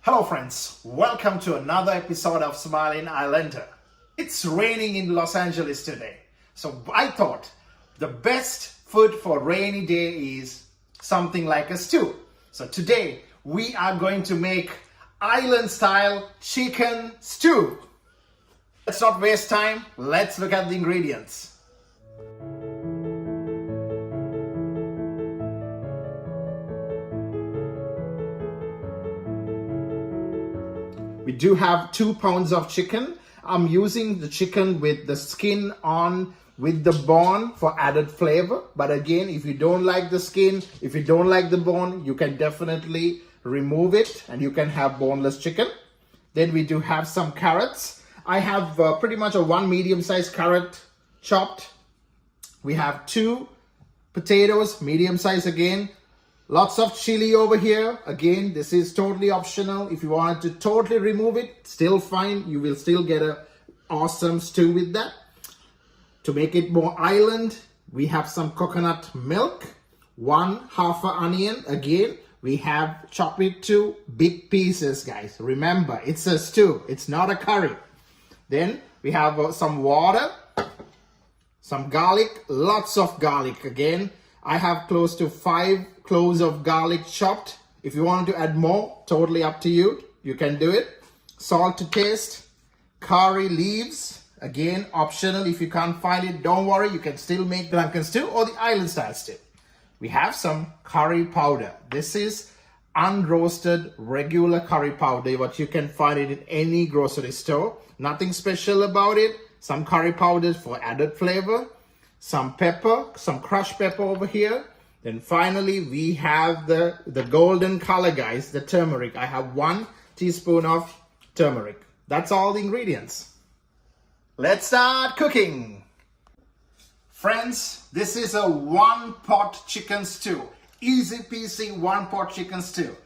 Hello friends, welcome to another episode of Smiling Islander. It's raining in Los Angeles today, so I thought the best food for rainy day is something like a stew. So today we are going to make island style chicken stew. Let's not waste time, let's look at the ingredients. We do have 2 pounds of chicken. I'm using the chicken with the skin on, with the bone for added flavor. But again, if you don't like the skin, if you don't like the bone, you can definitely remove it and you can have boneless chicken. Then we do have some carrots. I have pretty much a 1 medium-sized carrot chopped. We have 2 potatoes, medium size again. Lots of chili over here. Again, this is totally optional. If you want to totally remove it, still fine. You will still get an awesome stew with that. To make it more island, we have some coconut milk, 1/2 onion. Again, we have chopped it to big pieces, guys. Remember, it's a stew. It's not a curry. Then we have some water, some garlic, lots of garlic. Again, I have close to 5 cloves of garlic chopped. If you want to add more, totally up to you. You can do it. Salt to taste. Curry leaves. Again, optional. If you can't find it, don't worry. You can still make Sri Lankan stew or the island style stew. We have some curry powder. This is unroasted regular curry powder, but you can find it in any grocery store. Nothing special about it. Some curry powder for added flavor. Some pepper, some crushed pepper over here. Then finally, we have the golden color, guys, the turmeric. I have 1 teaspoon of turmeric. That's all the ingredients. Let's start cooking. Friends, this is a 1-pot chicken stew. Easy peasy 1-pot chicken stew.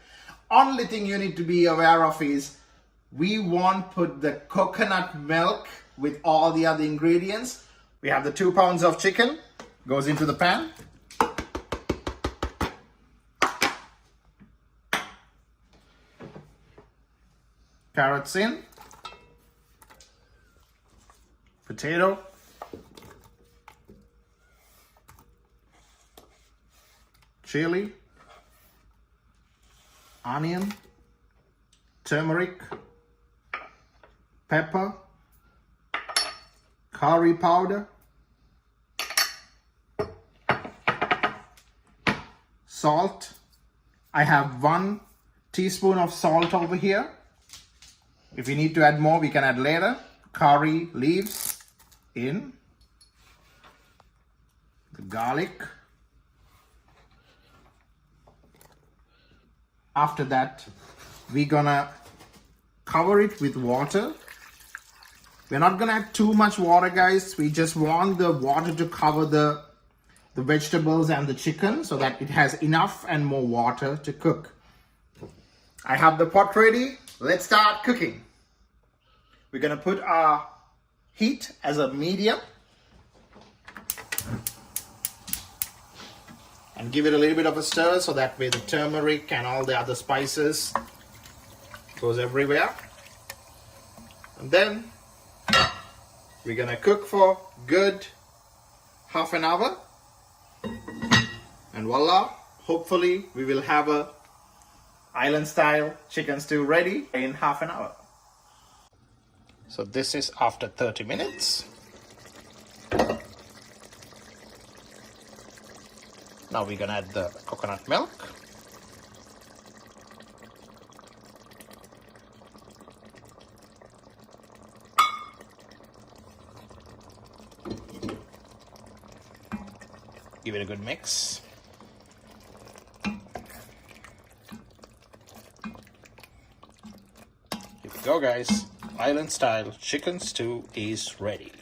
Only thing you need to be aware of is we won't put the coconut milk with all the other ingredients. We have the 2 pounds of chicken, goes into the pan. Carrots in. Potato. Chili. Onion. Turmeric. Pepper. Curry powder, salt. I have 1 teaspoon of salt over here. If you need to add more, we can add later. Curry leaves in. The garlic. After that, we're gonna cover it with water. We're not gonna add too much water, guys. We just want the water to cover the vegetables and the chicken so that it has enough and more water to cook. I have the pot ready. Let's start cooking. We're gonna put our heat as a medium and give it a little bit of a stir so that way the turmeric and all the other spices goes everywhere. And then we're gonna cook for good half an hour, and voila, hopefully we will have a island style chicken stew ready in half an hour. So this is after 30 minutes. Now we're gonna add the coconut milk. Give it a good mix. Here we go, guys. Island style chicken stew is ready.